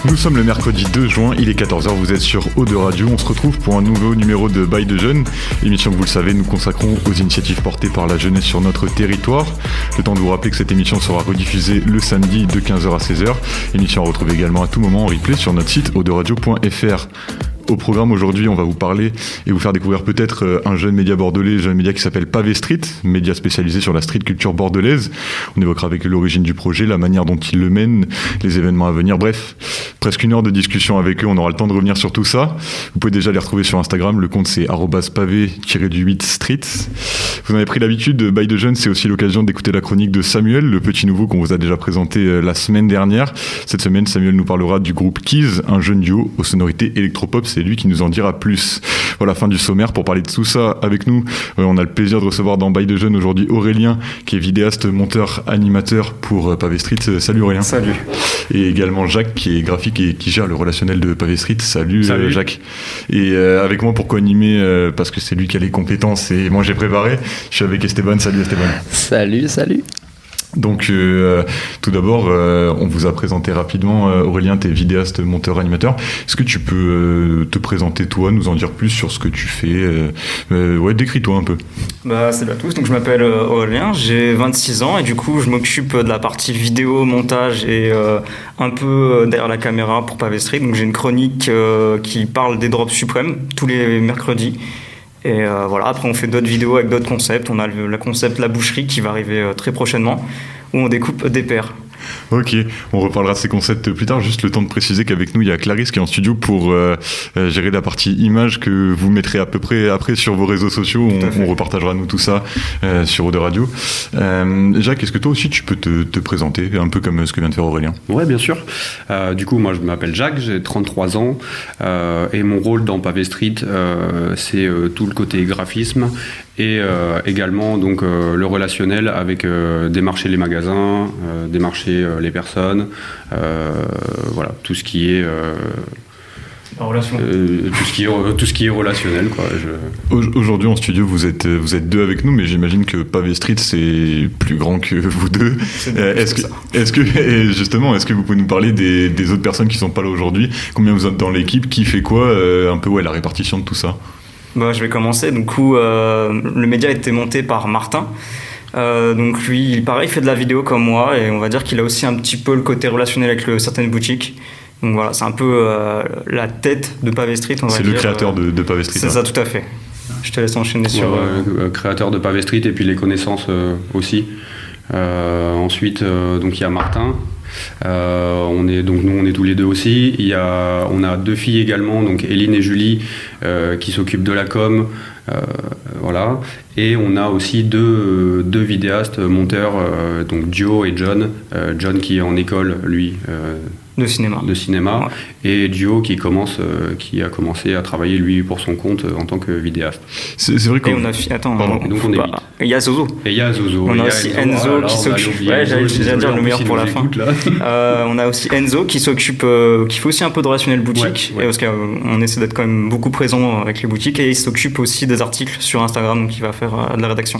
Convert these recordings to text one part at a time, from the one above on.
Nous sommes le mercredi 2 juin, il est 14h, vous êtes sur Eau de Radio. On se retrouve pour un nouveau numéro de Bail de Jeunes, émission que vous le savez, nous consacrons aux initiatives portées par la jeunesse sur notre territoire. Le temps de vous rappeler que cette émission sera rediffusée le samedi de 15h à 16h. Émission à retrouver également à tout moment en replay sur notre site auderadio.fr. Au programme aujourd'hui, on va vous parler et vous faire découvrir peut-être un jeune média bordelais, un jeune média qui s'appelle Pavé Street, média spécialisé sur la street culture bordelaise. On évoquera avec eux l'origine du projet, la manière dont ils le mènent, les événements à venir, bref, presque une heure de discussion avec eux, on aura le temps de revenir sur tout ça. Vous pouvez déjà les retrouver sur Instagram, le compte c'est @pavé-street. Vous en avez pris l'habitude, Bail de Jeunes, c'est aussi l'occasion d'écouter la chronique de Samuel, le petit nouveau qu'on vous a déjà présenté la semaine dernière. Cette semaine, Samuel nous parlera du groupe Keys, un jeune duo aux sonorités électropop. C'est lui qui nous en dira plus. Voilà, fin du sommaire. Pour parler de tout ça avec nous, on a le plaisir de recevoir dans Bail de Jeunes aujourd'hui Aurélien, qui est vidéaste, monteur, animateur pour Pavé Street. Salut Aurélien. Salut. Et également Jacques, qui est graphique et qui gère le relationnel de Pavé Street. Salut. Jacques. Et avec moi pour co-animer, parce que c'est lui qui a les compétences et moi j'ai préparé, je suis avec Esteban. Salut Esteban. Salut. Donc tout d'abord, on vous a présenté rapidement, Aurélien, t'es vidéaste, monteur, animateur. Est-ce que tu peux te présenter toi, nous en dire plus sur ce que tu fais décris-toi un peu. Salut à tous, donc je m'appelle Aurélien, j'ai 26 ans et du coup je m'occupe de la partie vidéo, montage et un peu derrière la caméra pour Pavé Street. Donc j'ai une chronique qui parle des drops suprêmes tous les mercredis. Et voilà, après on fait d'autres vidéos avec d'autres concepts. On a le concept La Boucherie qui va arriver très prochainement, où on découpe des paires. Ok, on reparlera de ces concepts plus tard. Juste le temps de préciser qu'avec nous, il y a Clarisse qui est en studio pour gérer la partie image que vous mettrez à peu près après sur vos réseaux sociaux. On repartagera nous tout ça sur Eau de Radio. Jacques, est-ce que toi aussi tu peux te présenter un peu comme ce que vient de faire Aurélien ? Ouais, bien sûr. Du coup, moi je m'appelle Jacques, j'ai 33 ans et mon rôle dans Pavé Street, c'est tout le côté graphisme et également donc le relationnel avec démarcher les magasins, démarcher les personnes, voilà, tout ce qui est tout ce qui est relationnel, quoi. Aujourd'hui en studio vous êtes deux avec nous, mais j'imagine que Pavé Street c'est plus grand que vous deux. Est-ce que vous pouvez nous parler des autres personnes qui sont pas là aujourd'hui? Combien vous êtes dans l'équipe? Qui fait quoi? Un peu la répartition de tout ça. Je vais commencer. Du coup, le média a été monté par Martin. Donc lui, il fait de la vidéo comme moi et on va dire qu'il a aussi un petit peu le côté relationnel avec certaines boutiques. Donc voilà, c'est un peu la tête de Pavé Street, on va dire. C'est le créateur de Pavé Street. C'est ça, tout à fait. Je te laisse enchaîner sur... créateur de Pavé Street et puis les connaissances aussi. Ensuite, donc il y a Martin. On est tous les deux aussi. On a deux filles également, donc Eline et Julie, qui s'occupent de la com. Voilà. Et on a aussi deux vidéastes, monteurs, donc Dio et John. John qui est en école, lui, de cinéma. Ouais. Et Dio qui a commencé à travailler lui pour son compte en tant que vidéaste. C'est vrai qu'on a donc on est 8. Et il y a Zozo. On a aussi Enzo qui s'occupe. J'allais dire le meilleur pour la fin. On a aussi Enzo qui s'occupe, qui fait aussi un peu de relationnel boutique, ouais. Parce qu'on essaie d'être quand même beaucoup présent avec les boutiques et il s'occupe aussi des articles sur Instagram, donc il va faire de la rédaction.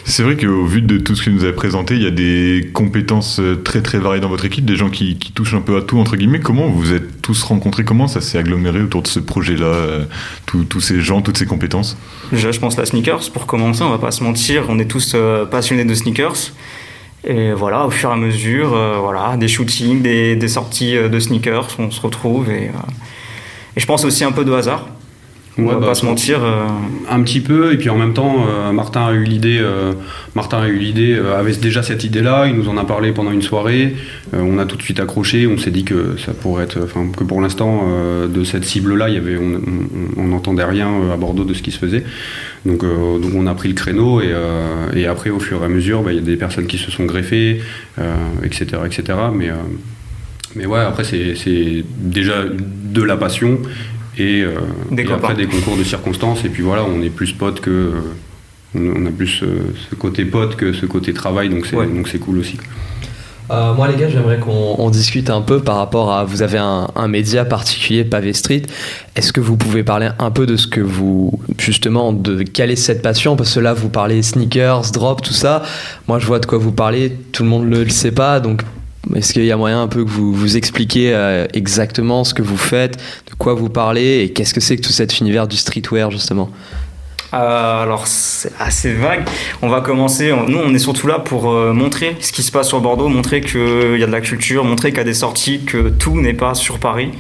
C'est vrai qu'au vu de tout ce que vous avez présenté, il y a des compétences très très variées dans votre équipe, des gens qui touchent un peu à tout entre guillemets. Comment vous êtes tous rencontrés? Comment ça s'est aggloméré autour de ce projet-là, tous ces gens, toutes ces compétences? Déjà, je pense la sneakers, pour commencer, on va pas se mentir, on est tous passionnés de sneakers. Et voilà, au fur et à mesure, des shootings, des sorties de sneakers, on se retrouve et je pense aussi un peu de hasard. On va pas se mentir. Un petit peu, et puis en même temps, Martin a eu l'idée, avait déjà cette idée-là, il nous en a parlé pendant une soirée, on a tout de suite accroché, on s'est dit que ça pourrait être, que pour l'instant, de cette cible-là, on n'entendait rien à Bordeaux de ce qui se faisait. Donc on a pris le créneau, et après, au fur et à mesure, il y a des personnes qui se sont greffées, etc. Mais ouais, après, c'est déjà de la passion. Et après des concours de circonstances, et puis voilà, on est plus potes que on a plus ce côté pote que ce côté travail, donc c'est cool aussi. Moi les gars, j'aimerais qu'on discute un peu par rapport à, vous avez un média particulier, Pavé Street. Est-ce que vous pouvez parler un peu de ce que vous, justement, de quelle est cette passion? Parce que là vous parlez sneakers, drop, tout ça, moi je vois de quoi vous parlez, tout le monde le sait pas, donc Est-ce qu'il y a moyen un peu que vous expliquiez exactement ce que vous faites, de quoi vous parlez et qu'est-ce que c'est que tout cet univers du streetwear justement? Alors c'est assez vague. On va commencer. Nous, on est surtout là pour montrer ce qui se passe sur Bordeaux, montrer qu'il y a de la culture, montrer qu'il y a des sorties, que tout n'est pas sur Paris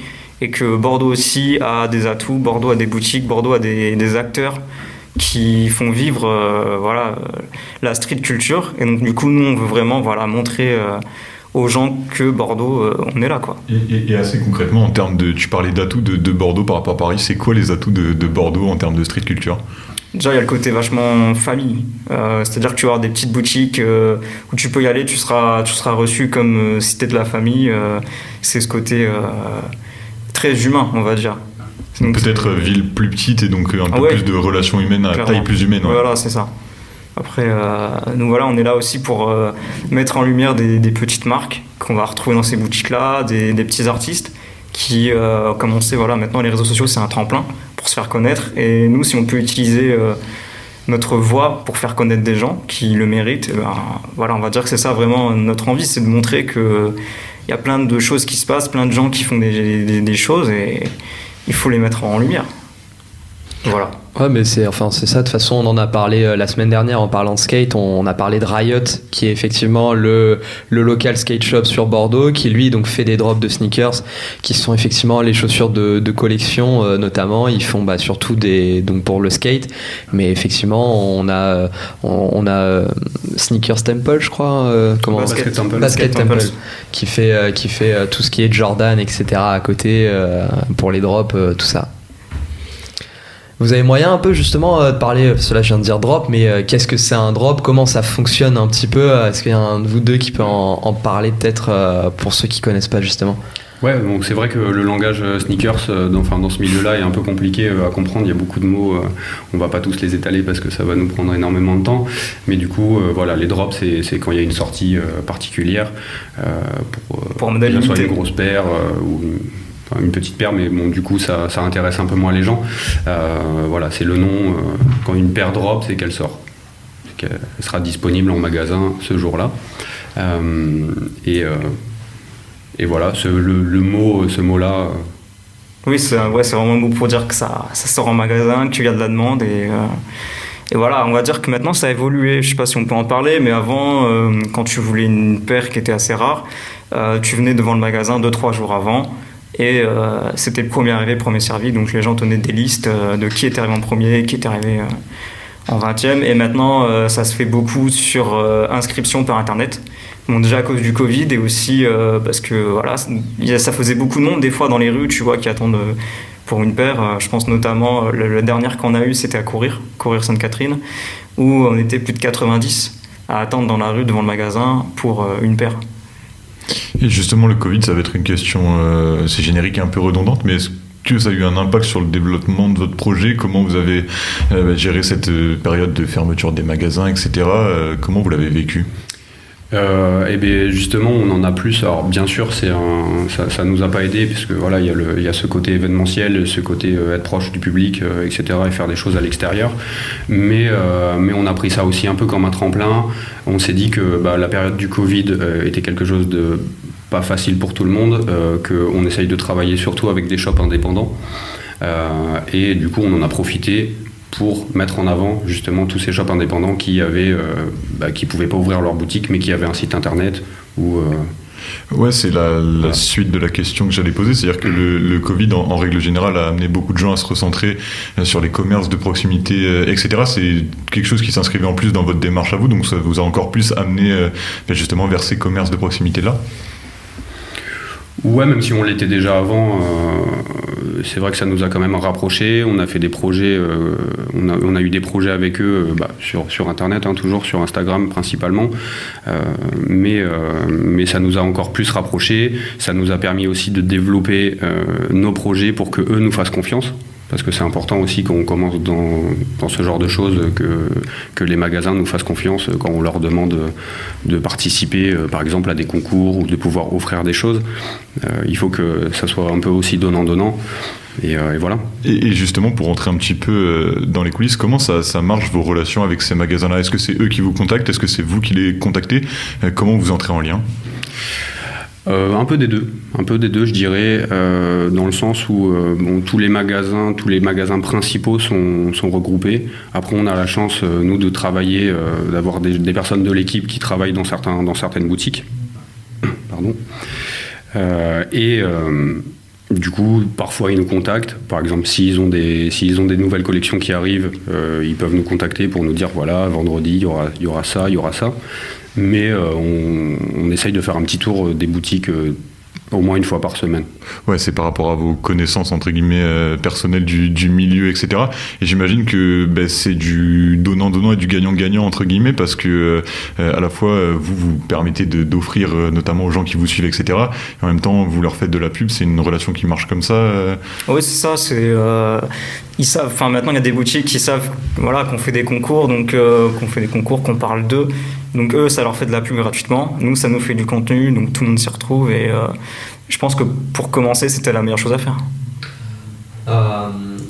et que Bordeaux aussi a des atouts. Bordeaux a des boutiques, Bordeaux a des acteurs qui font vivre la street culture. Et donc du coup, nous, on veut vraiment montrer aux gens que Bordeaux, on est là, quoi. Et assez concrètement, en termes tu parlais d'atouts de Bordeaux par rapport à Paris, c'est quoi les atouts de Bordeaux en termes de street culture? Déjà, il y a le côté vachement famille. C'est-à-dire que tu vas avoir des petites boutiques où tu peux y aller, tu seras reçu comme si t'étais de la famille. C'est ce côté très humain, on va dire. Donc peut-être ville plus petite et donc un peu plus de relations humaines à taille plus humaine. Ouais. Voilà, c'est ça. Après, nous voilà, on est là aussi pour mettre en lumière des petites marques qu'on va retrouver dans ces boutiques-là, des petits artistes qui, comme on sait, maintenant les réseaux sociaux c'est un tremplin pour se faire connaître. Et nous, si on peut utiliser notre voix pour faire connaître des gens qui le méritent, on va dire que c'est ça vraiment notre envie, c'est de montrer qu'il y a plein de choses qui se passent, plein de gens qui font des choses et il faut les mettre en lumière. Voilà. Ouais, mais c'est ça. De toute façon, on en a parlé la semaine dernière en parlant de skate. On a parlé de Riot, qui est effectivement le local skate shop sur Bordeaux, qui lui donc fait des drops de sneakers, qui sont effectivement les chaussures de collection notamment. Ils font surtout donc pour le skate, mais effectivement on a Sneakers Temple, je crois. Basket Temple, qui fait tout ce qui est Jordan, etc. à côté pour les drops, tout ça. Vous avez moyen un peu justement de parler, parce que là je viens de dire drop, mais qu'est-ce que c'est un drop? Comment ça fonctionne un petit peu? Est-ce qu'il y a un de vous deux qui peut en parler peut-être pour ceux qui connaissent pas justement? Ouais, donc c'est vrai que le langage sneakers dans ce milieu-là est un peu compliqué à comprendre. Il y a beaucoup de mots, on va pas tous les étaler parce que ça va nous prendre énormément de temps. Mais du coup, les drops, c'est quand il y a une sortie particulière pour un modèle limité, soit une grosse paire ou une petite paire, mais bon, du coup ça intéresse un peu moins les gens. C'est le nom. Quand une paire drop, c'est qu'elle sort, qu'elle sera disponible en magasin ce jour-là. Et voilà, ce mot-là. Oui, c'est vraiment un mot pour dire que ça sort en magasin, qu'il y a de la demande et voilà, on va dire que maintenant ça a évolué. Je sais pas si on peut en parler, mais avant, quand tu voulais une paire qui était assez rare, tu venais devant le magasin 2-3 jours avant. Et c'était le premier arrivé, premier servi, donc les gens tenaient des listes de qui était arrivé en premier, qui était arrivé en 20e. Et maintenant, ça se fait beaucoup sur inscription par Internet. Bon, déjà à cause du Covid et aussi parce que ça faisait beaucoup de monde des fois dans les rues, tu vois, qui attendent pour une paire. Je pense notamment, la dernière qu'on a eue, c'était à Courir Sainte-Catherine, où on était plus de 90 à attendre dans la rue devant le magasin pour une paire. Et justement, le Covid, ça va être une question, c'est générique et un peu redondante, mais est-ce que ça a eu un impact sur le développement de votre projet? Comment vous avez géré cette période de fermeture des magasins, etc. Comment vous l'avez vécu? Et bien justement, on en a plus. Alors bien sûr, ça nous a pas aidé puisque il y a ce côté événementiel, ce côté être proche du public, etc. et faire des choses à l'extérieur. Mais on a pris ça aussi un peu comme un tremplin. On s'est dit que la période du Covid était quelque chose de pas facile pour tout le monde, qu'on essaye de travailler surtout avec des shops indépendants. Et du coup, on en a profité pour mettre en avant justement tous ces shops indépendants qui pouvaient pas ouvrir leur boutique mais qui avaient un site internet ou Ouais, c'est la suite de la question que j'allais poser, c'est-à-dire que le Covid en règle générale a amené beaucoup de gens à se recentrer sur les commerces de proximité, etc. C'est quelque chose qui s'inscrivait en plus dans votre démarche à vous, donc ça vous a encore plus amené justement vers ces commerces de proximité-là? Ouais, même si on l'était déjà avant, c'est vrai que ça nous a quand même rapprochés. On a fait des projets, on a eu des projets avec eux sur Internet, toujours sur Instagram principalement. Mais ça nous a encore plus rapprochés. Ça nous a permis aussi de développer nos projets pour que eux nous fassent confiance. Parce que c'est important aussi quand on commence dans ce genre de choses que les magasins nous fassent confiance quand on leur demande de participer par exemple à des concours ou de pouvoir offrir des choses. Il faut que ça soit un peu aussi donnant-donnant. Et voilà. Et justement, pour rentrer un petit peu dans les coulisses, comment ça marche vos relations avec ces magasins-là? Est-ce que c'est eux qui vous contactent? Est-ce que c'est vous qui les contactez? Comment vous entrez en lien? Un peu des deux je dirais, dans le sens où tous les magasins principaux sont regroupés. Après on a la chance, nous, de travailler, d'avoir des personnes de l'équipe qui travaillent dans certaines boutiques. Pardon. Du coup, parfois ils nous contactent. Par exemple, s'ils ont des nouvelles collections qui arrivent, ils peuvent nous contacter pour nous dire voilà, vendredi il y aura ça. Mais on essaye de faire un petit tour des boutiques au moins une fois par semaine. Ouais, c'est par rapport à vos connaissances entre guillemets personnelles du milieu, etc. Et j'imagine que c'est du donnant et du gagnant entre guillemets, parce que à la fois vous permettez d'offrir notamment aux gens qui vous suivent, etc. Et en même temps vous leur faites de la pub. C'est une relation qui marche comme ça. Oui, c'est ça. Ils savent. Enfin, maintenant il y a des boutiques qui savent, voilà, qu'on fait des concours, donc qu'on parle d'eux. Donc eux, ça leur fait de la pub gratuitement. Nous, ça nous fait du contenu, donc tout le monde s'y retrouve. Et je pense que pour commencer, c'était la meilleure chose à faire.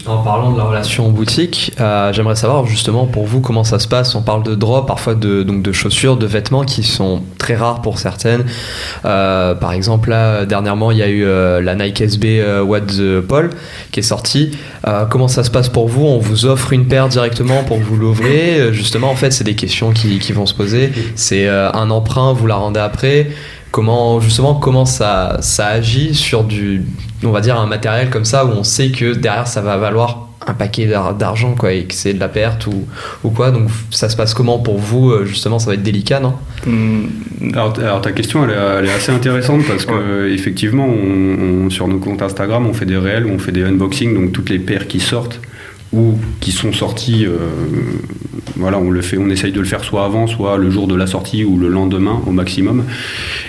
En parlant de la relation boutique, j'aimerais savoir justement pour vous comment ça se passe. On parle de drop, parfois de chaussures, de vêtements qui sont très rares pour certaines. Par exemple, là, dernièrement, il y a eu la Nike SB What the Paul qui est sortie. Comment ça se passe pour vous? On vous offre une paire directement pour que vous l'ouvrez? Justement, en fait, c'est des questions qui vont se poser. C'est un emprunt, vous la rendez après? Comment ça agit sur on va dire un matériel comme ça où on sait que derrière ça va valoir un paquet d'argent, quoi, et que c'est de la perte ou quoi. Donc ça se passe comment pour vous? Justement, ça va être délicat, non? Alors ta question elle est assez intéressante parce que effectivement sur nos comptes Instagram on fait des réels où on fait des unboxings, donc toutes les paires qui sortent ou qui sont sorties, voilà, on essaye de le faire soit avant, soit le jour de la sortie ou le lendemain au maximum.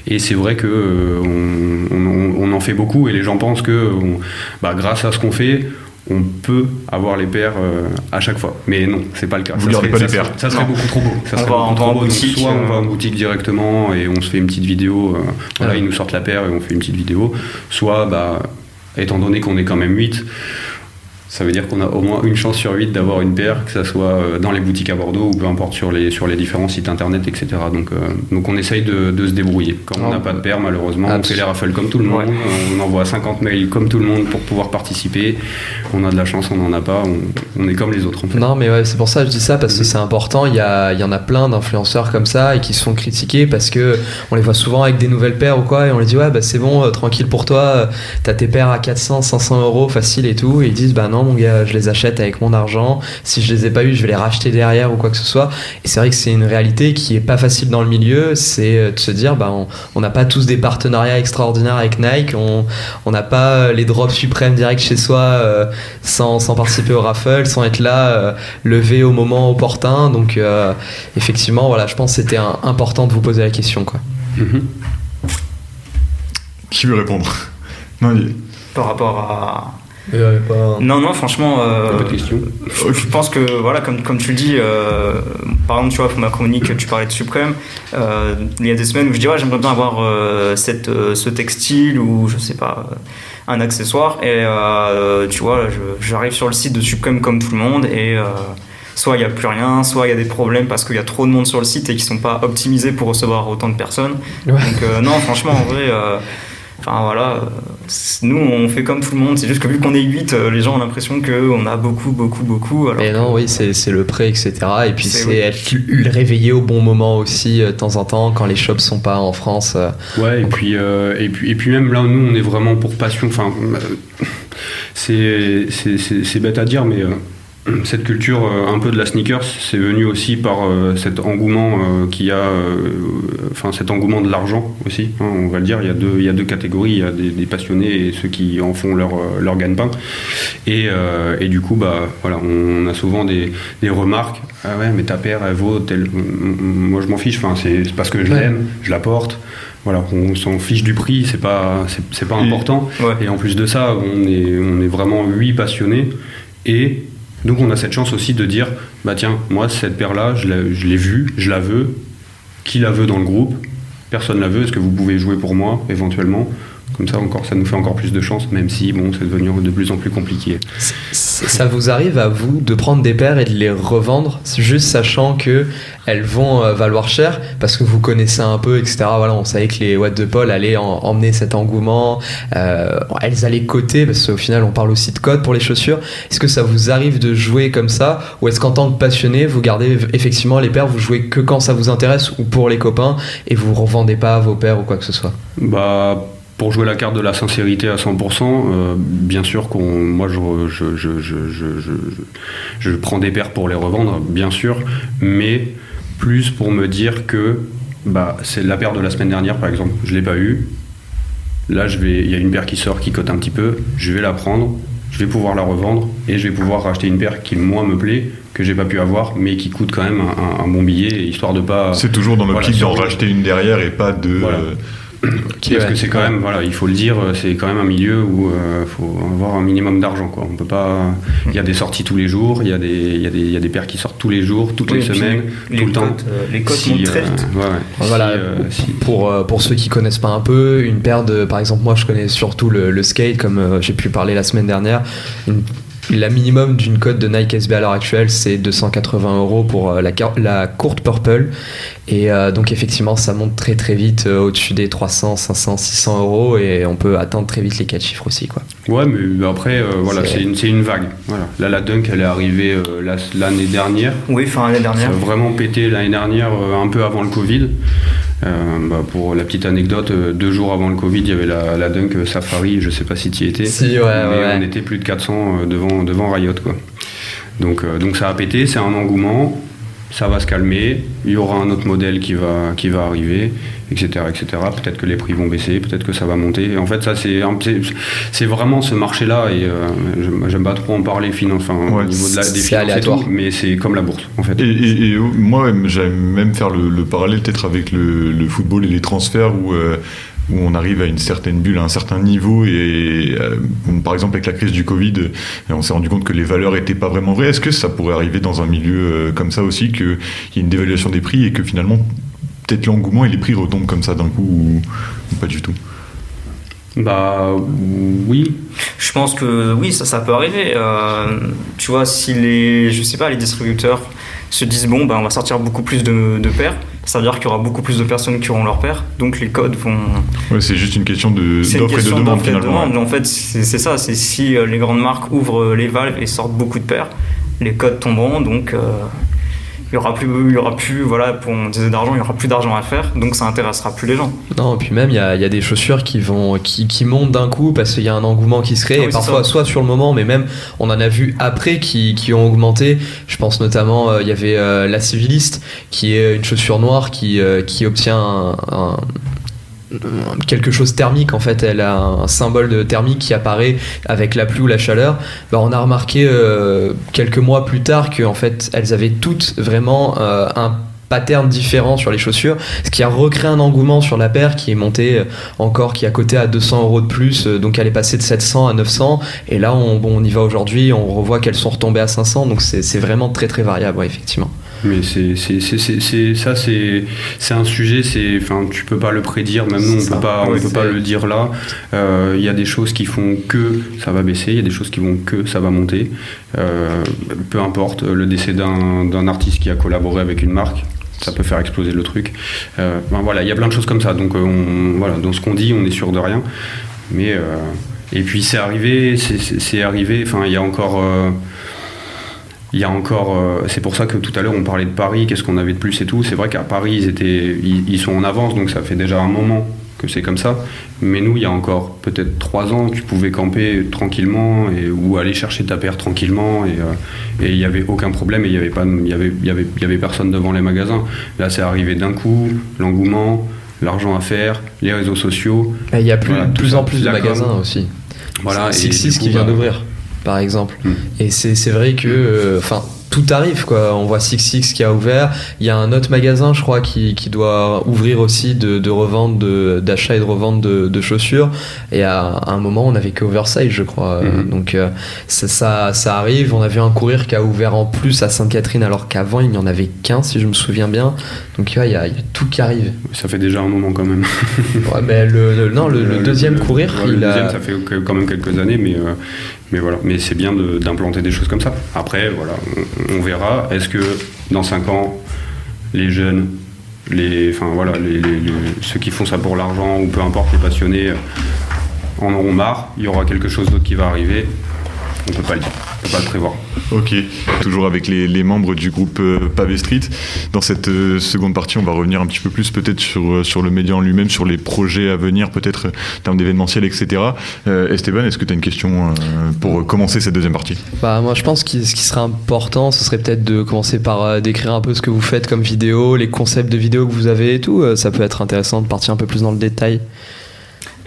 Et c'est vrai que on en fait beaucoup et les gens pensent que grâce à ce qu'on fait, on peut avoir les paires à chaque fois. Mais non, c'est pas le cas. Vous n'aurez pas les paires. Ça serait beaucoup trop beau. On va en boutique. Soit on va en boutique directement et on se fait une petite vidéo. Ils nous sortent la paire et on fait une petite vidéo. Soit, étant donné qu'on est quand même 8, ça veut dire qu'on a au moins une chance sur 8 d'avoir une paire, que ça soit dans les boutiques à Bordeaux ou peu importe sur les différents sites internet, etc. Donc on essaye de se débrouiller. Quand on n'a pas de paire, malheureusement, on fait les raffles comme tout le monde, on envoie 50 mails comme tout le monde pour pouvoir participer. On a de la chance, on n'en a pas, on est comme les autres en fait. Non mais ouais, c'est pour ça que je dis ça, parce que c'est important. Il y en a plein d'influenceurs comme ça et qui se font critiquer parce que on les voit souvent avec des nouvelles paires ou quoi, et on les dit c'est bon, tranquille pour toi, t'as tes paires à 400-500 euros facile et tout, et ils disent non mon gars, je les achète avec mon argent, si je les ai pas eu je vais les racheter derrière ou quoi que ce soit. Et c'est vrai que c'est une réalité qui est pas facile dans le milieu, c'est de se dire on n'a pas tous des partenariats extraordinaires avec Nike, on n'a pas les drops suprêmes direct chez soi sans participer au raffle, sans être là levé au moment opportun. Donc effectivement voilà, je pense que c'était important de vous poser la question, quoi. Qui veut répondre? Par rapport à... pas... Non, franchement, pas de question. Je pense que, voilà, comme tu le dis, par exemple, tu vois, pour ma chronique, tu parlais de Suprême. Il y a des semaines où je dis, j'aimerais bien avoir ce textile ou, je sais pas, un accessoire. Et tu vois, j'arrive sur le site de Suprême comme tout le monde et... soit il n'y a plus rien, soit il y a des problèmes parce qu'il y a trop de monde sur le site et qu'ils ne sont pas optimisés pour recevoir autant de personnes. Ouais. Donc non, franchement, en vrai, nous on fait comme tout le monde, c'est juste que vu qu'on est 8, les gens ont l'impression qu'on a beaucoup. Alors et non, oui, c'est le prêt, etc. Et puis c'est être réveillé au bon moment aussi, de temps en temps, quand les shops sont pas en France. Ouais, et puis même là, nous on est vraiment pour passion. Enfin, c'est bête à dire, mais cette culture un peu de la sneakers, c'est venu aussi par cet engouement qu'il y a, cet engouement de l'argent aussi, hein, on va le dire. Il y a deux catégories, il y a des passionnés et ceux qui en font leur gagne-pain. Et du coup, on a souvent des remarques. Ah ouais, mais ta paire, elle vaut tel. Moi, je m'en fiche. Enfin, c'est parce que je l'aime, je la porte. Voilà, on s'en fiche du prix, c'est pas important. Ouais. Et en plus de ça, on est vraiment 8 passionnés et donc on a cette chance aussi de dire, tiens, moi cette paire-là, je l'ai vue, je la veux, qui la veut dans le groupe? Personne la veut, est-ce que vous pouvez jouer pour moi éventuellement? Comme ça, ça nous fait encore plus de chance, même si bon, c'est devenu de plus en plus compliqué. Ça vous arrive à vous de prendre des paires et de les revendre, juste sachant que elles vont valoir cher, parce que vous connaissez un peu, etc. Voilà, on savait que les What de Paul allaient emmener cet engouement, elles allaient coter, parce qu'au final on parle aussi de code pour les chaussures. Est-ce que ça vous arrive de jouer comme ça, ou est-ce qu'en tant que passionné, vous gardez effectivement les paires, vous jouez que quand ça vous intéresse ou pour les copains, et vous revendez pas vos paires ou quoi que ce soit? Pour jouer la carte de la sincérité à 100%, bien sûr moi je prends des paires pour les revendre, bien sûr, mais plus pour me dire que c'est la paire de la semaine dernière par exemple, je l'ai pas eu. Là il y a une paire qui sort, qui cote un petit peu, je vais la prendre, je vais pouvoir la revendre et je vais pouvoir racheter une paire qui moi me plaît, que j'ai pas pu avoir, mais qui coûte quand même un bon billet, histoire de pas... C'est toujours dans l'optique d'en racheter une derrière et pas de... Voilà. Parce que c'est quand même, il faut le dire, c'est quand même un milieu où il faut avoir un minimum d'argent, quoi. On peut pas. Il y a des sorties tous les jours, il y a des paires qui sortent tous les jours, toutes les semaines, tout le temps. Les cotes montent très vite. Voilà. Pour ceux qui connaissent pas un peu, une paire de, par exemple, moi je connais surtout le skate, comme j'ai pu parler la semaine dernière. La minimum d'une cote de Nike SB à l'heure actuelle, c'est 280 € pour la courte Purple. Et donc effectivement, ça monte très très vite au-dessus des 300, 500, 600 € et on peut atteindre très vite les 4 chiffres aussi, quoi. Ouais, mais après, c'est une vague. Voilà. Là, la Dunk, elle est arrivée l'année dernière. Oui, fin l'année dernière. Ça a vraiment pété l'année dernière, un peu avant le Covid. Pour la petite anecdote, 2 jours avant le Covid, il y avait la Dunk Safari, je sais pas si tu y étais. Si, ouais. On était plus de 400 devant Riot, quoi. Donc ça a pété, c'est un engouement, ça va se calmer, il y aura un autre modèle qui va arriver, etc. Peut-être que les prix vont baisser, peut-être que ça va monter. Et en fait, ça c'est vraiment ce marché-là, et j'aime pas trop en parler au niveau des finances et tout, mais c'est comme la bourse, en fait. Et moi, j'aime même faire le parallèle peut-être avec le football et les transferts où on arrive à une certaine bulle, à un certain niveau, et par exemple avec la crise du Covid, on s'est rendu compte que les valeurs n'étaient pas vraiment vraies. Est-ce que ça pourrait arriver dans un milieu comme ça aussi, qu'il y ait une dévaluation des prix et que finalement peut-être l'engouement et les prix retombent comme ça d'un coup, ou pas du tout? Oui. Je pense que oui, ça peut arriver. Tu vois, si les distributeurs se disent on va sortir beaucoup plus de paires, ça veut dire qu'il y aura beaucoup plus de personnes qui auront leurs paires, donc les codes vont... Ouais, c'est juste une question d'offre et de demande finalement. En fait, c'est ça, c'est si les grandes marques ouvrent les valves et sortent beaucoup de paires, les codes tomberont, donc il y aura plus voilà, pour on disait d'argent, il y aura plus d'argent à faire, donc ça intéressera plus les gens. Non, puis même il y a des chaussures qui montent d'un coup parce qu'il y a un engouement qui se crée, et parfois soit sur le moment, mais même on en a vu après qui ont augmenté. Je pense notamment il y avait la Civiliste, qui est une chaussure noire qui obtient quelque chose thermique, en fait. Elle a un symbole de thermique qui apparaît avec la pluie ou la chaleur. On a remarqué quelques mois plus tard que en fait elles avaient toutes vraiment un pattern différent sur les chaussures, ce qui a recréé un engouement sur la paire qui est montée encore, qui a coté à 200 € de plus, donc elle est passée de 700 à 900, et là on y va aujourd'hui, on revoit qu'elles sont retombées à 500, donc c'est vraiment très très variable, ouais, effectivement. Mais c'est un sujet, tu peux pas le prédire, même nous on peut pas le dire là. Il y a des choses qui font que ça va baisser, il y a des choses qui vont que ça va monter. Peu importe, le décès d'un artiste qui a collaboré avec une marque, ça peut faire exploser le truc. Voilà, il y a plein de choses comme ça. Donc dans ce qu'on dit, on est sûr de rien. Mais et puis c'est arrivé. Enfin, il y a encore, c'est pour ça que tout à l'heure on parlait de Paris, qu'est-ce qu'on avait de plus et tout. C'est vrai qu'à Paris ils sont en avance, donc ça fait déjà un moment que c'est comme ça. Mais nous, il y a encore peut-être 3 ans, tu pouvais camper tranquillement ou aller chercher ta paire tranquillement, et il n'y avait aucun problème, et il y avait personne devant les magasins. Là, c'est arrivé d'un coup, l'engouement, l'argent à faire, les réseaux sociaux. Et il y a de plus en plus de magasins aussi. Voilà, Sixis qui vient d'ouvrir, par exemple. Et c'est vrai que tout arrive, quoi. On voit SixX qui a ouvert. Il y a un autre magasin, je crois, qui doit ouvrir aussi de revente, d'achat et de revente de chaussures. Et à un moment, on n'avait que Oversize, je crois. Donc ça arrive. On a vu un courir qui a ouvert en plus à Sainte-Catherine, alors qu'avant, il n'y en avait qu'un, si je me souviens bien. Donc il y a tout qui arrive. Ça fait déjà un moment quand même. Ouais, mais le deuxième courir, le deuxième, ça fait quand même quelques années, mais voilà. Mais c'est bien d'implanter des choses comme ça. Après, voilà, on verra. Est-ce que dans 5 ans, les jeunes, ceux qui font ça pour l'argent ou peu importe, les passionnés, en auront marre? Il y aura quelque chose d'autre qui va arriver. On peut pas le dire, on peut pas le prévoir. Ok, toujours avec les membres du groupe Pavé Street. Dans cette seconde partie, on va revenir un petit peu plus peut-être sur le média en lui-même, sur les projets à venir, peut-être en termes d'événementiel, etc. Esteban, est-ce que tu as une question pour commencer cette deuxième partie? Moi, je pense que ce qui serait important, ce serait peut-être de commencer par décrire un peu ce que vous faites comme vidéo, les concepts de vidéos que vous avez et tout. Ça peut être intéressant de partir un peu plus dans le détail.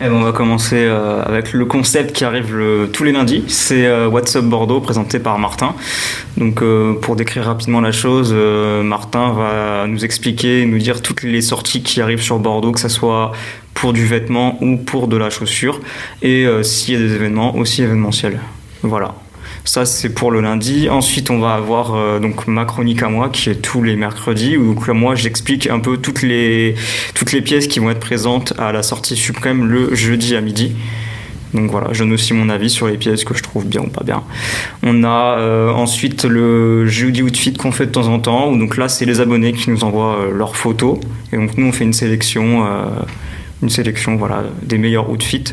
On va commencer avec le concept qui arrive tous les lundis. C'est What's Up Bordeaux, présenté par Martin. Donc pour décrire rapidement la chose, Martin va nous expliquer, nous dire toutes les sorties qui arrivent sur Bordeaux, que ce soit pour du vêtement ou pour de la chaussure. Et s'il y a des événements, aussi événementiels. Voilà. Ça, c'est pour le lundi. Ensuite, on va avoir donc ma chronique à moi, qui est tous les mercredis, où moi, j'explique un peu toutes les pièces qui vont être présentes à la sortie suprême le jeudi à midi. Donc voilà, je donne aussi mon avis sur les pièces que je trouve bien ou pas bien. On a ensuite le jeudi outfit qu'on fait de temps en temps, où donc là, c'est les abonnés qui nous envoient leurs photos. Et donc nous, on fait une sélection voilà, des meilleurs outfits.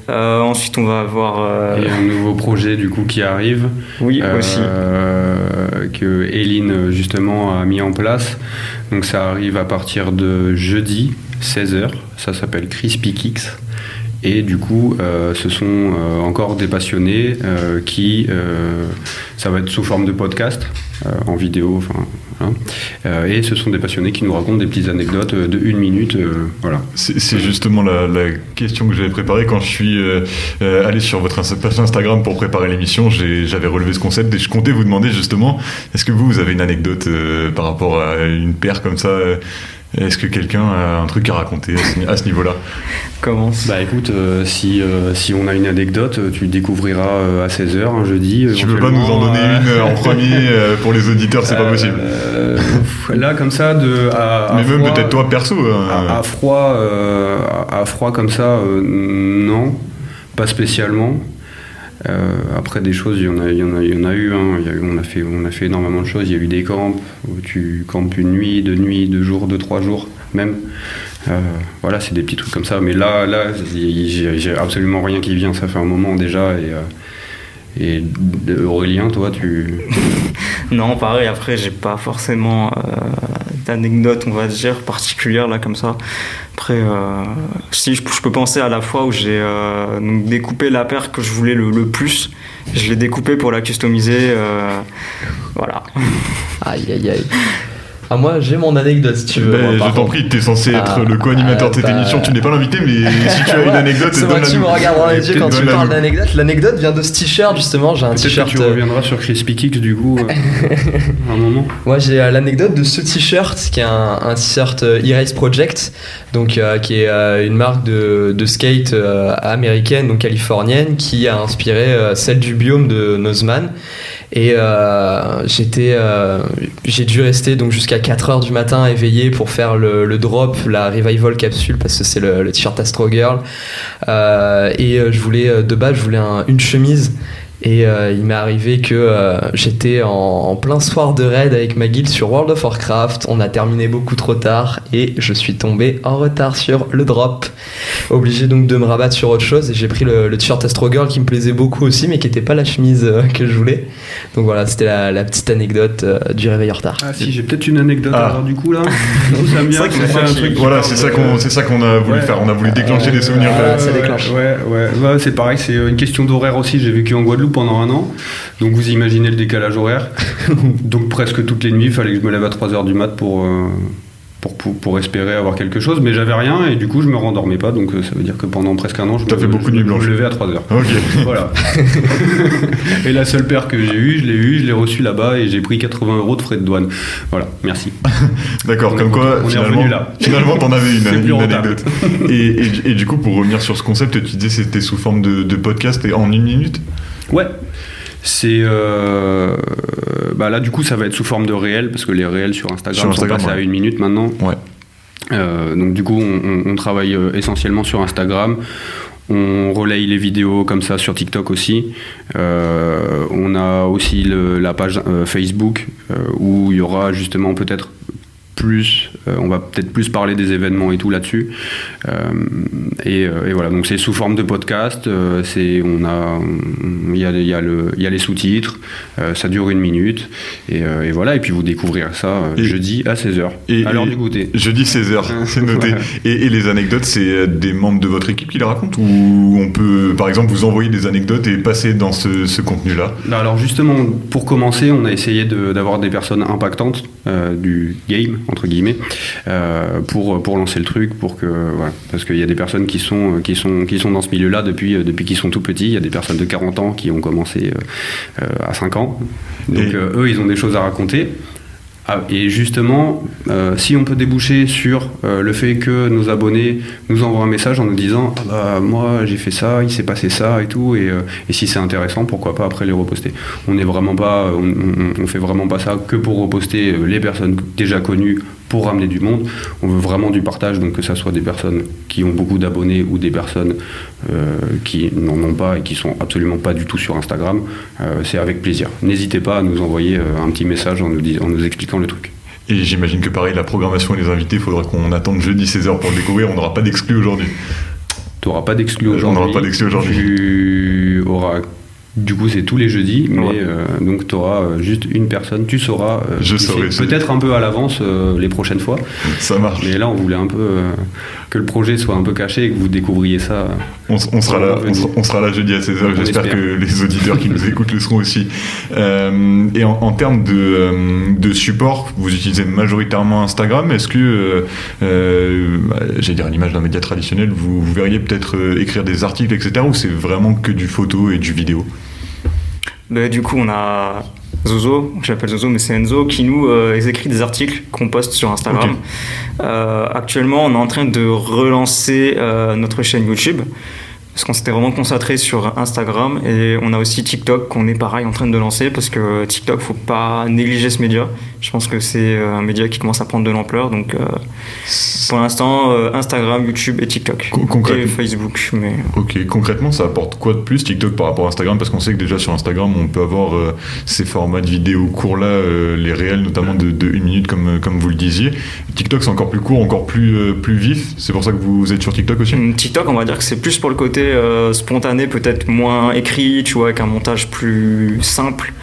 Ensuite, on va avoir... Et un nouveau projet du coup qui arrive. Oui, aussi. Que Eline justement a mis en place. Donc ça arrive à partir de jeudi, 16h. Ça s'appelle Crispy Kicks. Et du coup, ce sont encore des passionnés qui... ça va être sous forme de podcast, en vidéo, et ce sont des passionnés qui nous racontent des petites anecdotes de 1 minute. Voilà. C'est justement la question que j'avais préparée quand je suis allé sur votre page Instagram pour préparer l'émission. J'avais relevé ce concept et je comptais vous demander justement, est-ce que vous avez une anecdote par rapport à une paire comme ça Est-ce que quelqu'un a un truc à raconter à ce niveau-là? Commence. Écoute, si on a une anecdote, tu découvriras à 16h un jeudi. Tu peux pas nous en donner une en premier pour les auditeurs, c'est pas possible. Là, comme ça, mais même peut-être toi perso. À froid comme ça, non, pas spécialement. Après des choses, il y en a eu. On a fait énormément de choses. Il y a eu des camps où tu campes une nuit, 2 nuits, 2 jours, 2, 3 jours même. Voilà, c'est des petits trucs comme ça. Mais là, j'ai absolument rien qui vient. Ça fait un moment déjà. Et Aurélien, toi, tu... Non, pareil. Après, j'ai pas forcément d'anecdote, on va dire, particulière là comme ça. Après, si je peux penser à la fois où j'ai découpé la paire que je voulais le plus. Je l'ai découpée pour la customiser. Voilà. Aïe, aïe, aïe. Moi, j'ai mon anecdote si tu veux. Je t'en prie, t'es censé être le co-animateur de cette émission. Tu n'es pas l'invité, mais si tu as une anecdote, c'est moi que tu me regardes dans les yeux quand tu parles d'anecdote. L'anecdote vient de ce t-shirt, justement. J'ai un t-shirt. Peut-être que tu reviendras sur Crispy Kicks du coup un moment. Moi, j'ai l'anecdote de ce t-shirt qui est un t-shirt Erase Project, donc qui est une marque de skate américaine, donc californienne, qui a inspiré celle du biome de Nozman. Et j'ai dû rester donc jusqu'à 4h du matin éveillé pour faire le drop, la revival capsule, parce que c'est le t-shirt Astro Girl. Et je voulais une chemise. Et il m'est arrivé que j'étais en plein soir de raid avec ma guilde sur World of Warcraft. On a terminé beaucoup trop tard et je suis tombé en retard sur le drop. Obligé donc de me rabattre sur autre chose. Et j'ai pris le t-shirt Astro Girl qui me plaisait beaucoup aussi, mais qui n'était pas la chemise que je voulais. Donc voilà, c'était la petite anecdote du réveil en retard. Ah si, j'ai peut-être une anecdote alors du coup là. Ça me vient, c'est un truc. Voilà, c'est ça qu'on a voulu faire. On a voulu déclencher des souvenirs. Ça déclenche. Ouais, c'est pareil, c'est une question d'horaire aussi. J'ai vécu en Guadeloupe pendant 1 an, donc vous imaginez le décalage horaire. Donc presque toutes les nuits, il fallait que je me lève à 3h du mat pour pour espérer avoir quelque chose, mais j'avais rien et du coup je me rendormais pas, donc ça veut dire que pendant presque un an je me levais à 3h. Okay. Voilà. Et la seule paire que j'ai eue, je l'ai reçue là-bas et j'ai pris 80 € de frais de douane. Voilà, merci. D'accord, Donc, comme quoi finalement t'en avais une anecdote. Et du coup, pour revenir sur ce concept, tu disais c'était sous forme de podcast et en 1 minute? Ouais. C'est là du coup ça va être sous forme de réel parce que les réels sur Instagram sont passés à 1 minute maintenant. Ouais. Donc du coup on travaille essentiellement sur Instagram. On relaye les vidéos comme ça sur TikTok aussi. On a aussi la page Facebook où il y aura justement peut-être plus, on va peut-être plus parler des événements et tout là-dessus. Et voilà, donc c'est sous forme de podcast. Il y a les sous-titres. Ça dure 1 minute. Et voilà, et puis vous découvrirez ça jeudi à 16h. À l'heure du goûter. Jeudi 16h, c'est noté. Ouais. Et les anecdotes, c'est des membres de votre équipe qui les racontent, ou on peut, par exemple, vous envoyer des anecdotes et passer dans ce contenu-là? Alors justement, pour commencer, on a essayé d'avoir des personnes impactantes du game, entre guillemets, pour lancer le truc, voilà, parce qu'il y a des personnes qui sont dans ce milieu-là depuis qu'ils sont tout petits. Il y a des personnes de 40 ans qui ont commencé à 5 ans. Donc eux, ils ont des choses à raconter. Et justement, si on peut déboucher sur le fait que nos abonnés nous envoient un message en nous disant moi j'ai fait ça, il s'est passé ça et tout, et si c'est intéressant, pourquoi pas après les reposter. On fait vraiment pas ça que pour reposter les personnes déjà connues pour ramener du monde. On veut vraiment du partage, donc que ça soit des personnes qui ont beaucoup d'abonnés ou des personnes qui n'en ont pas et qui sont absolument pas du tout sur Instagram. C'est avec plaisir. N'hésitez pas à nous envoyer un petit message en nous expliquant le truc. Et j'imagine que pareil, la programmation et les invités, il faudra qu'on attende jeudi 16h pour le découvrir. On n'aura pas d'exclus aujourd'hui. Tu n'auras pas d'exclus aujourd'hui. On n'aura pas d'exclus aujourd'hui. Tu auras... Du coup, c'est tous les jeudis, mais donc tu auras juste une personne, tu sauras. Je saurai. Peut-être un peu à l'avance les prochaines fois. Ça marche. Mais là, on voulait un peu que le projet soit un peu caché et que vous découvriez ça. On sera là jeudi à 16h. J'espère que les auditeurs qui nous écoutent le seront aussi. Et en termes de support, vous utilisez majoritairement Instagram. Est-ce que, j'allais dire à l'image d'un média traditionnel, vous verriez peut-être écrire des articles, etc. ou c'est vraiment que du photo et du vidéo? Du coup, on a Zozo, j'appelle Zozo, mais c'est Enzo, qui nous écrit des articles qu'on poste sur Instagram. Okay. Actuellement, on est en train de relancer notre chaîne YouTube, parce qu'on s'était vraiment concentré sur Instagram, et on a aussi TikTok qu'on est pareil en train de lancer, parce que TikTok, faut pas négliger ce média. Je pense que c'est un média qui commence à prendre de l'ampleur, donc pour l'instant Instagram, YouTube et TikTok et Facebook. Mais... Ok, concrètement ça apporte quoi de plus TikTok par rapport à Instagram? Parce qu'on sait que déjà sur Instagram on peut avoir ces formats de vidéos courts là, les réels notamment de 1 minute comme vous le disiez. TikTok c'est encore plus court, encore plus vif, c'est pour ça que vous êtes sur TikTok aussi? TikTok on va dire que c'est plus pour le côté spontané, peut-être moins écrit, tu vois, avec un montage plus simple.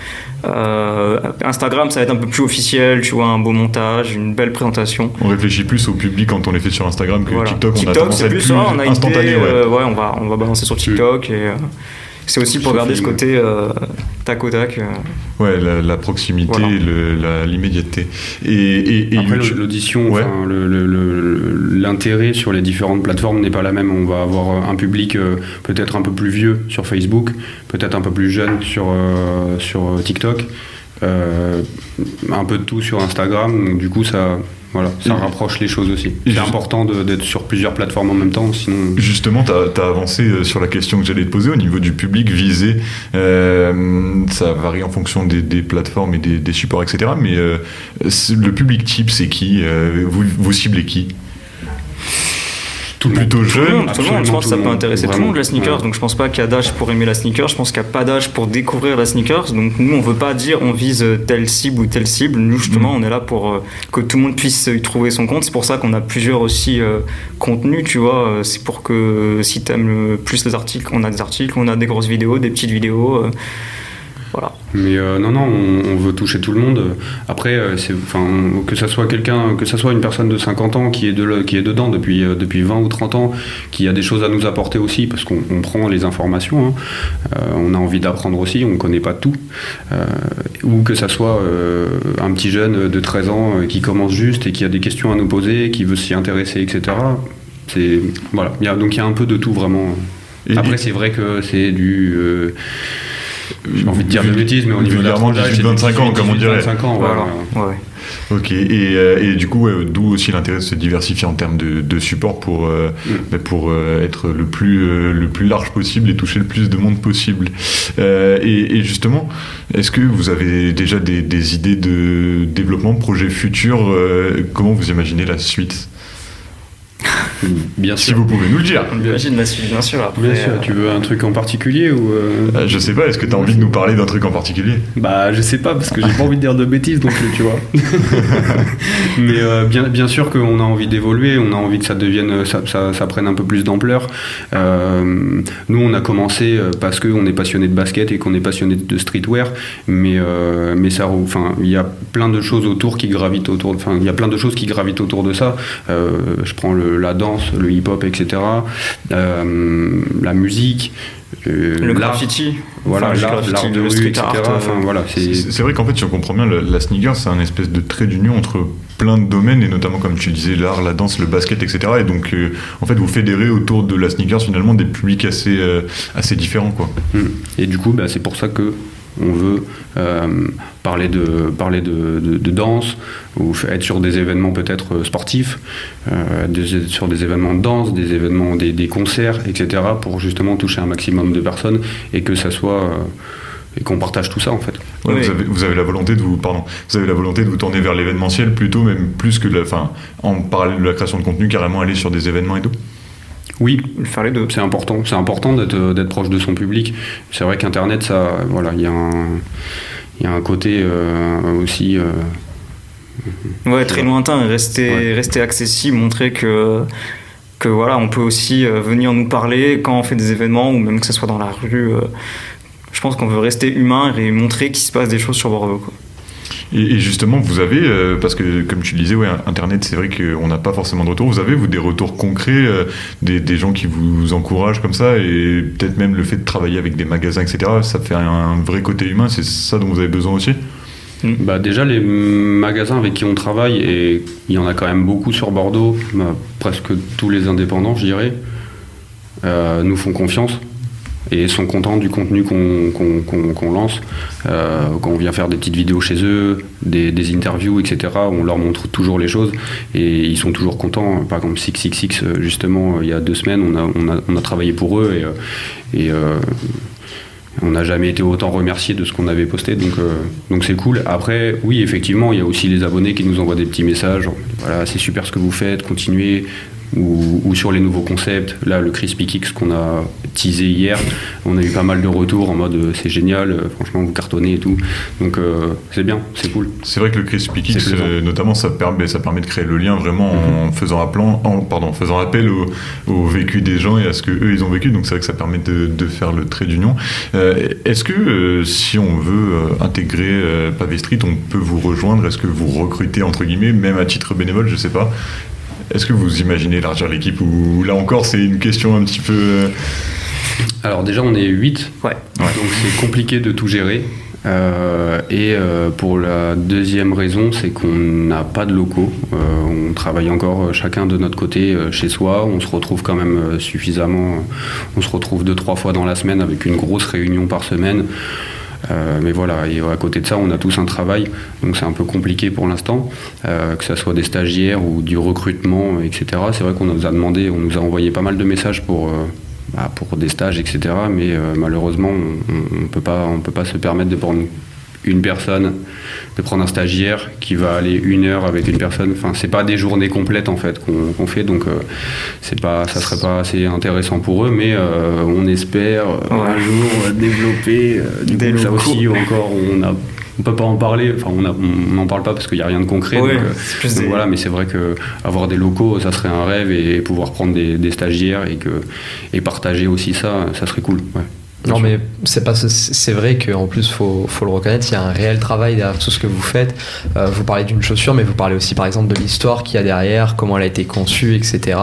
Instagram ça va être un peu plus officiel, tu vois, un beau montage, une belle présentation. On réfléchit plus au public quand on les fait sur Instagram que voilà. TikTok. TikTok on a tendance à être plus on a instantané. On va balancer sur TikTok et c'est aussi pour garder ce côté tac au tac. Ouais, la proximité, voilà. L'immédiateté. Et après l'audition, ouais. L'intérêt sur les différentes plateformes n'est pas la même. On va avoir un public peut-être un peu plus vieux sur Facebook, peut-être un peu plus jeune sur TikTok, un peu de tout sur Instagram. Donc, du coup, ça rapproche les choses aussi. C'est important d'être sur plusieurs plateformes en même temps, sinon... Justement, t'as avancé sur la question que j'allais te poser au niveau du public visé. Ça varie en fonction des plateformes et des supports, etc. Mais le public type, c'est qui? Vous ciblez qui? Plutôt jeune. Tout le monde, je pense que ça peut intéresser tout le monde la sneakers, ouais. Donc je pense pas qu'il y a d'âge pour aimer la sneakers, je pense qu'il n'y a pas d'âge pour découvrir la sneakers, donc nous on veut pas dire on vise telle cible ou telle cible, nous justement on est là pour que tout le monde puisse y trouver son compte, c'est pour ça qu'on a plusieurs aussi contenus, tu vois, c'est pour que si t'aimes plus les articles, on a des articles, on a des grosses vidéos, des petites vidéos. Voilà. Mais non, on veut toucher tout le monde. Après, que ça soit une personne de 50 ans qui est dedans depuis 20 ou 30 ans, qui a des choses à nous apporter aussi, parce qu'on prend les informations, hein. On a envie d'apprendre aussi, on ne connaît pas tout. Ou que ça soit un petit jeune de 13 ans qui commence juste et qui a des questions à nous poser, qui veut s'y intéresser, etc. Voilà. Donc il y a un peu de tout, vraiment. Après, c'est vrai que c'est du... j'ai envie de dire de bêtises, mais au niveau de la tranche d'âge, 25 ans, comme on dirait. 25 ans, Voilà. ouais. Ok, et du coup, d'où aussi l'intérêt de se diversifier en termes de support pour être le plus large possible et toucher le plus de monde possible. Et justement, est-ce que vous avez déjà des idées de développement, de projets futurs? Comment vous imaginez la suite? Bien sûr. Si vous pouvez nous le dire. On imagine la suite, bien sûr. Après, Bien sûr. Tu veux un truc en particulier ou Je sais pas, est-ce que tu as envie de nous parler d'un truc en particulier? Bah, je sais pas, parce que j'ai pas envie de dire de bêtises non plus, tu vois. Mais bien sûr qu'on a envie d'évoluer, on a envie que ça devienne, ça prenne un peu plus d'ampleur. Nous, on a commencé parce qu'on est passionné de basket et qu'on est passionné de streetwear, mais ça, enfin, il y a plein de choses autour qui gravitent autour, enfin, il y a plein de choses qui gravitent autour de ça. Je prends la danse, le hip-hop, etc. La musique. Le graffiti. Voilà, l'art de le rue, street etc. art. Enfin, voilà, C'est vrai qu'en fait, si on comprend bien, la sneaker, c'est un espèce de trait d'union entre plein de domaines, et notamment, comme tu disais, l'art, la danse, le basket, etc. Et donc, en fait, vous fédérez autour de la sneaker, finalement, des publics assez différents, quoi. Et du coup, c'est pour ça que on veut parler de danse, ou être sur des événements peut-être sportifs, sur des événements de danse, des événements, des concerts, etc., pour justement toucher un maximum de personnes et que ça soit... et qu'on partage tout ça, en fait. Ouais, Oui. vous avez la volonté de vous tourner vers l'événementiel, plutôt, même plus que en parallèle de la création de contenu, carrément aller sur des événements et tout. Oui, Faire les deux. c'est important d'être proche de son public. C'est vrai qu'Internet, ça, voilà, il y a un côté aussi... Ouais, très lointain, rester accessible, montrer que voilà, on peut aussi venir nous parler quand on fait des événements ou même que ce soit dans la rue. Je pense qu'on veut rester humain et montrer qu'il se passe des choses sur Bordeaux, quoi. Et justement, vous avez, parce que comme tu le disais, ouais, Internet, c'est vrai qu'on n'a pas forcément de retour. Vous avez, des retours concrets, des gens qui vous encouragent comme ça, et peut-être même le fait de travailler avec des magasins, etc., ça fait un vrai côté humain, c'est ça dont vous avez besoin aussi? Déjà, les magasins avec qui on travaille, et il y en a quand même beaucoup sur Bordeaux, presque tous les indépendants, je dirais, nous font confiance et sont contents du contenu qu'on lance. Quand on vient faire des petites vidéos chez eux, des interviews, etc., on leur montre toujours les choses et ils sont toujours contents. Par exemple, 666, justement, il y a 2 semaines, on a travaillé pour eux et on n'a jamais été autant remerciés de ce qu'on avait posté, donc c'est cool. Après, oui, effectivement, il y a aussi les abonnés qui nous envoient des petits messages. Voilà, c'est super ce que vous faites, continuez. Ou sur les nouveaux concepts. Là, le Crispy Kicks qu'on a teasé hier, on a eu pas mal de retours en mode c'est génial, franchement vous cartonnez et tout. Donc c'est bien, c'est cool. C'est vrai que le Crispy Kicks, notamment, ça permet de créer le lien vraiment en faisant appel au vécu des gens et à ce qu'eux ils ont vécu. Donc c'est vrai que ça permet de faire le trait d'union. Est-ce que si on veut intégrer Pavé Street, on peut vous rejoindre? Est-ce que vous recrutez entre guillemets, même à titre bénévole, je sais pas? Est-ce que vous imaginez élargir l'équipe ou là encore c'est une question un petit peu... Alors déjà on est 8, Ouais. donc c'est compliqué de tout gérer. Pour la deuxième raison, c'est qu'on n'a pas de locaux. On travaille encore chacun de notre côté chez soi. On se retrouve quand même suffisamment. On se retrouve 2-3 fois dans la semaine avec une grosse réunion par semaine. Mais voilà, et à côté de ça, on a tous un travail, donc c'est un peu compliqué pour l'instant, que ce soit des stagiaires ou du recrutement, etc. C'est vrai qu'on nous a demandé, on nous a envoyé pas mal de messages pour des stages, etc. Mais malheureusement, on peut pas se permettre de prendre une personne, de prendre un stagiaire qui va aller 1 heure avec une personne. Enfin, c'est pas des journées complètes en fait qu'on fait, donc ça serait pas assez intéressant pour eux, mais on espère un jour développer Des ça locaux. aussi. Encore, on peut pas en parler. Enfin, on n'en parle pas parce qu'il y a rien de concret. Ouais, donc, plus donc des- voilà, mais c'est vrai que avoir des locaux, ça serait un rêve, et pouvoir prendre des stagiaires et partager aussi ça serait cool. Ouais. Non, mais c'est vrai qu'en plus, faut le reconnaître, il y a un réel travail derrière tout ce que vous faites. Vous parlez d'une chaussure, mais vous parlez aussi, par exemple, de l'histoire qu'il y a derrière, comment elle a été conçue, etc.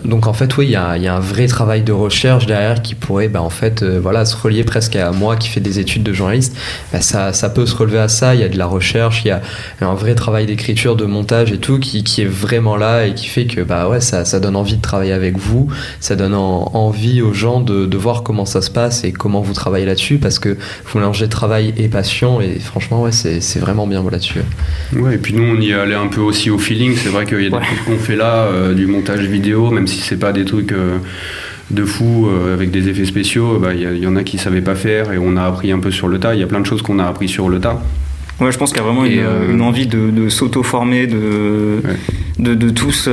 Donc, en fait, oui, il y a un vrai travail de recherche derrière qui pourrait, en fait, se relier presque à moi qui fais des études de journaliste. Ça peut se relever à ça. Il y a de la recherche, il y a un vrai travail d'écriture, de montage et tout qui est vraiment là et qui fait que, ça donne envie de travailler avec vous. Ça donne envie aux gens de voir comment ça se passe et comment vous travaillez là-dessus, parce que vous mélangez travail et passion, et franchement c'est vraiment bien là-dessus. Ouais, et puis nous on y est allé un peu aussi au feeling. C'est vrai qu'il y a des trucs qu'on fait là, du montage vidéo, même si c'est pas des trucs de fou avec des effets spéciaux, y en a qui savaient pas faire et on a appris un peu sur le tas. Il y a plein de choses qu'on a appris sur le tas. Ouais, je pense qu'il y a vraiment une envie de s'auto-former, de tous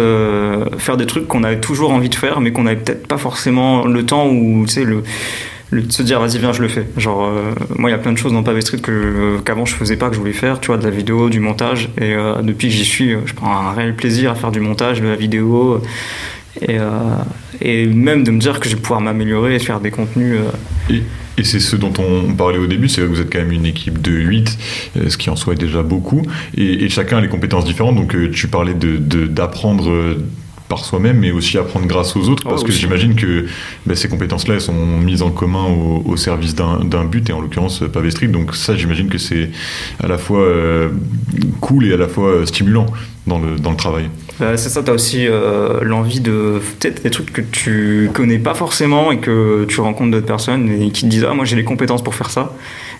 faire des trucs qu'on avait toujours envie de faire, mais qu'on n'avait peut-être pas forcément le temps, ou tu sais, de se dire vas-y viens je le fais. Genre moi il y a plein de choses dans Pavé Street qu'avant je faisais pas, que je voulais faire, tu vois, de la vidéo, du montage, et depuis que j'y suis, je prends un réel plaisir à faire du montage, de la vidéo, et même de me dire que je vais pouvoir m'améliorer et faire des contenus. Et c'est ce dont on parlait au début, c'est que vous êtes quand même une équipe de 8, ce qui en soit est déjà beaucoup, et chacun a les compétences différentes, donc tu parlais d'apprendre par soi-même, mais aussi apprendre grâce aux autres, parce que j'imagine que ces compétences-là, elles sont mises en commun au service d'un but, et en l'occurrence Pavé Street, donc ça j'imagine que c'est à la fois cool et à la fois stimulant dans le travail. C'est ça, t'as aussi l'envie de peut-être des trucs que tu connais pas forcément et que tu rencontres d'autres personnes et qui te disent moi j'ai les compétences pour faire ça.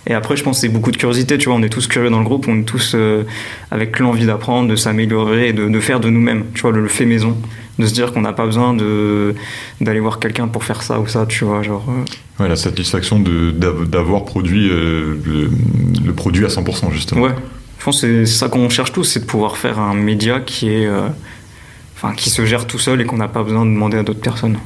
Et après je pense que c'est beaucoup de curiosité, tu vois, on est tous curieux dans le groupe, on est tous avec l'envie d'apprendre, de s'améliorer et de faire de nous-mêmes, tu vois, le fait maison, de se dire qu'on n'a pas besoin d'aller voir quelqu'un pour faire ça ou ça, tu vois, genre... Ouais, la satisfaction d'avoir produit le produit à 100% justement. Ouais. Je pense que c'est ça qu'on cherche tous, c'est de pouvoir faire un média qui se gère tout seul et qu'on n'a pas besoin de demander à d'autres personnes.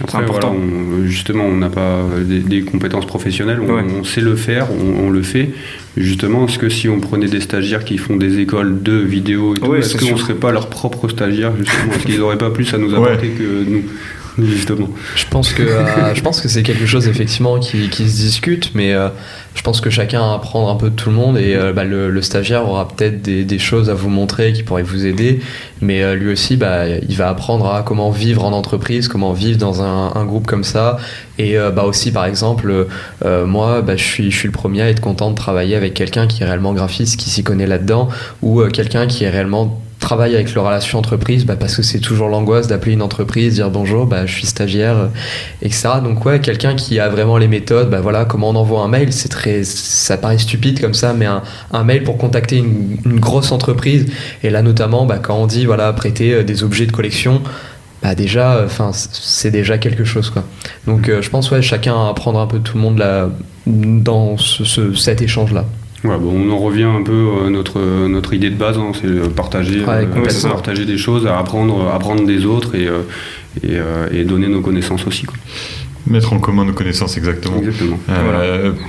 Après, c'est important. Voilà, justement, on n'a pas des compétences professionnelles, on sait le faire, on le fait. Justement, est-ce que si on prenait des stagiaires qui font des écoles de vidéo et tout, est-ce qu'on ne serait pas leurs propres stagiaires, justement? Est-ce qu'ils n'auraient pas plus à nous apporter que nous? Justement. Je pense que c'est quelque chose effectivement qui se discute, mais je pense que chacun a à apprendre un peu de tout le monde, et le stagiaire aura peut-être des choses à vous montrer qui pourraient vous aider, mais lui aussi il va apprendre à comment vivre en entreprise, comment vivre dans un groupe comme ça, et aussi par exemple moi je suis le premier à être content de travailler avec quelqu'un qui est réellement graphiste, qui s'y connaît là-dedans, ou quelqu'un qui est réellement travaille avec le relation entreprise, parce que c'est toujours l'angoisse d'appeler une entreprise, dire bonjour, je suis stagiaire, etc. Donc quelqu'un qui a vraiment les méthodes, comment on envoie un mail, ça paraît stupide comme ça, mais un mail pour contacter une grosse entreprise, et là notamment quand on dit prêter des objets de collection, déjà c'est déjà quelque chose, quoi. Donc je pense chacun à apprendre un peu de tout le monde là, dans cet échange là. Ouais, on en revient un peu à notre idée de base, c'est partager des choses, apprendre des autres et donner nos connaissances aussi, quoi. Mettre en commun nos connaissances, exactement.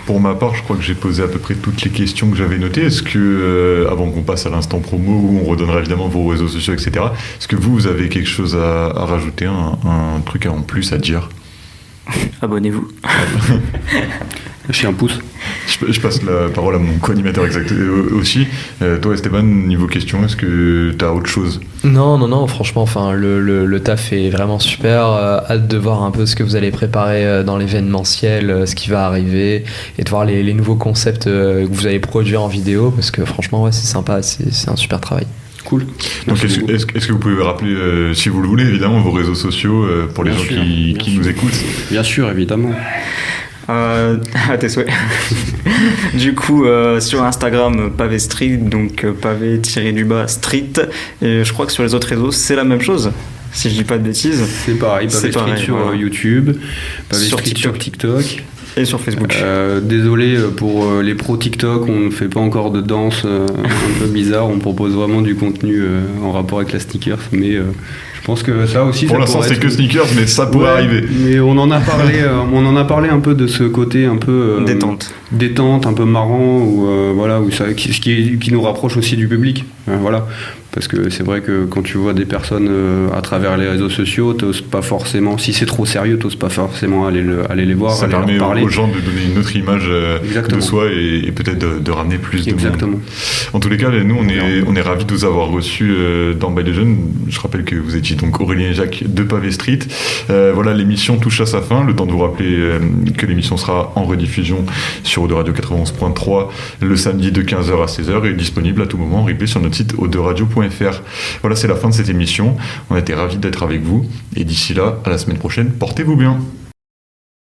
Pour ma part, je crois que j'ai posé à peu près toutes les questions que j'avais notées. Est-ce que, avant qu'on passe à l'instant promo, où on redonnera évidemment vos réseaux sociaux, etc., est-ce que vous avez quelque chose à rajouter, un truc en plus à dire? Abonnez-vous. Lâchez un pouce. Je passe la parole à mon co-animateur aussi. Toi, Esteban, niveau question, est-ce que tu as autre chose? Non, franchement, le taf est vraiment super. Hâte de voir un peu ce que vous allez préparer dans l'événementiel, ce qui va arriver, et de voir les nouveaux concepts que vous allez produire en vidéo, parce que franchement, c'est sympa, c'est un super travail. Cool. Donc est-ce que vous pouvez rappeler, si vous le voulez, évidemment, vos réseaux sociaux pour les gens qui nous écoutent? Bien sûr, évidemment. À tes souhaits. Du coup, sur Instagram, Pavé Street, donc pavé-street. Et je crois que sur les autres réseaux, c'est la même chose, si je dis pas de bêtises. C'est pareil, Pavé Street sur YouTube, Pavé Street sur TikTok. Et sur Facebook. Désolé pour les pros TikTok, on ne fait pas encore de danse un peu bizarre, on propose vraiment du contenu en rapport avec la sneakers, mais je pense que ça aussi... Pour l'instant c'est que sneakers, mais ça pourrait arriver. Mais on en a parlé un peu de ce côté un peu... détente, un peu marrant, qui nous rapproche aussi du public. Voilà. Parce que c'est vrai que quand tu vois des personnes à travers les réseaux sociaux, t'oses pas forcément, si c'est trop sérieux, t'oses pas forcément aller les voir, ça aller leur permet parler. aux gens de donner une autre image de soi et peut-être de ramener plus de monde. En tous les cas, nous, on est ravis de vous avoir reçus dans By the Jeune. Je rappelle que vous étiez donc Aurélien et Jacques de Pavé Street. Voilà, l'émission touche à sa fin. Le temps de vous rappeler que l'émission sera en rediffusion sur Eau de Radio 91.3 le samedi de 15h à 16h et disponible à tout moment en replay sur notre site auderadio.fr. Voilà, c'est la fin de cette émission. On a été ravis d'être avec vous. Et d'ici là, à la semaine prochaine, portez-vous bien.